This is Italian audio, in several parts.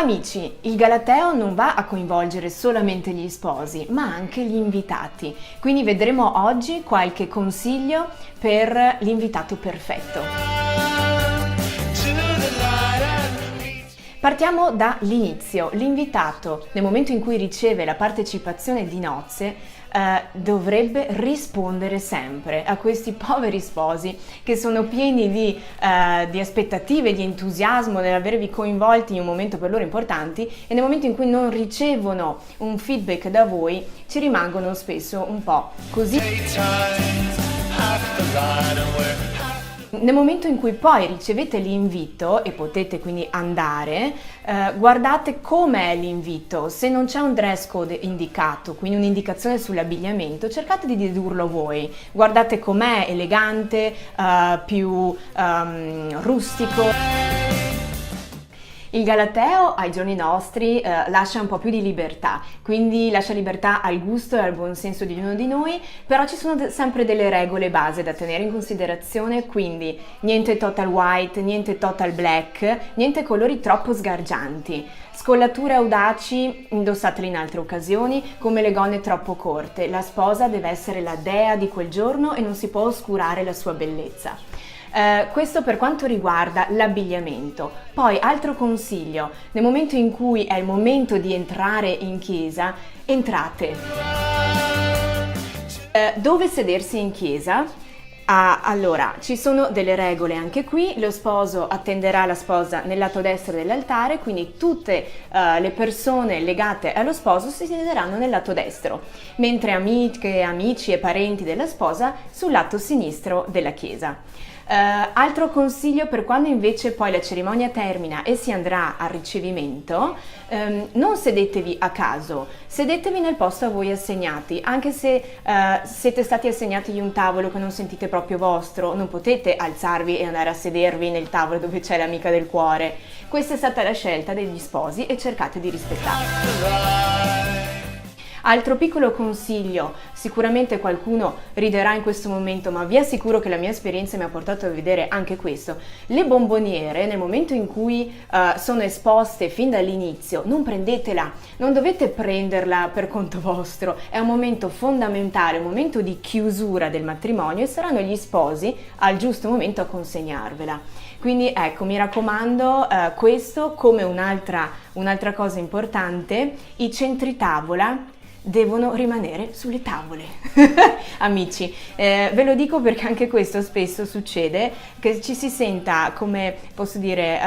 Amici, il galateo non va a coinvolgere solamente gli sposi, ma anche gli invitati. Quindi vedremo oggi qualche consiglio per l'invitato perfetto. Partiamo dall'inizio. L'invitato, nel momento in cui riceve la partecipazione di nozze, dovrebbe rispondere sempre a questi poveri sposi che sono pieni di aspettative, di entusiasmo nell'avervi coinvolti in un momento per loro importante, e nel momento in cui non ricevono un feedback da voi ci rimangono spesso un po' così. Nel momento in cui poi ricevete l'invito e potete quindi andare, guardate com'è l'invito. Se non c'è un dress code indicato, quindi un'indicazione sull'abbigliamento, cercate di dedurlo voi. Guardate com'è, elegante, più rustico. Il galateo ai giorni nostri lascia un po' più di libertà, quindi lascia libertà al gusto e al buon senso di ognuno di noi, però ci sono sempre delle regole base da tenere in considerazione, quindi niente total white, niente total black, niente colori troppo sgargianti. Scollature audaci indossatele in altre occasioni, come le gonne troppo corte. La sposa deve essere la dea di quel giorno e non si può oscurare la sua bellezza. Questo per quanto riguarda l'abbigliamento. Poi altro consiglio: nel momento in cui è il momento di entrare in chiesa, entrate. Dove sedersi in chiesa? Allora, ci sono delle regole anche qui. Lo sposo attenderà la sposa nel lato destro dell'altare, quindi tutte le persone legate allo sposo si siederanno nel lato destro, mentre amiche, amici e parenti della sposa sul lato sinistro della chiesa. Altro consiglio per quando invece poi la cerimonia termina e si andrà al ricevimento: non sedetevi a caso, sedetevi nel posto a voi assegnati, anche se siete stati assegnati un tavolo che non sentite proprio vostro, non potete alzarvi e andare a sedervi nel tavolo dove c'è l'amica del cuore. Questa è stata la scelta degli sposi e cercate di rispettarla. Altro piccolo consiglio, sicuramente qualcuno riderà in questo momento, ma vi assicuro che la mia esperienza mi ha portato a vedere anche questo. Le bomboniere, nel momento in cui sono esposte fin dall'inizio, non prendetela, non dovete prenderla per conto vostro, è un momento fondamentale, un momento di chiusura del matrimonio, e saranno gli sposi al giusto momento a consegnarvela. Quindi ecco, mi raccomando, questo come un'altra cosa importante: i centri tavola devono rimanere sulle tavole. Amici, ve lo dico perché anche questo spesso succede, che ci si senta, come posso dire,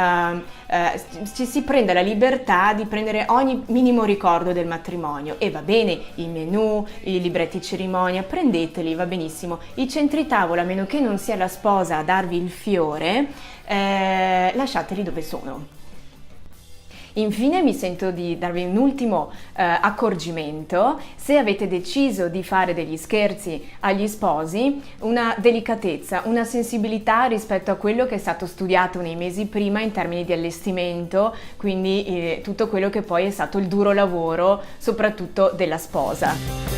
ci si prende la libertà di prendere ogni minimo ricordo del matrimonio, e va bene il menù, i libretti cerimonia, prendeteli, va benissimo. I centri tavola, a meno che non sia la sposa a darvi il fiore, lasciateli dove sono. Infine mi sento di darvi un ultimo accorgimento: se avete deciso di fare degli scherzi agli sposi, una delicatezza, una sensibilità rispetto a quello che è stato studiato nei mesi prima in termini di allestimento, quindi tutto quello che poi è stato il duro lavoro soprattutto della sposa.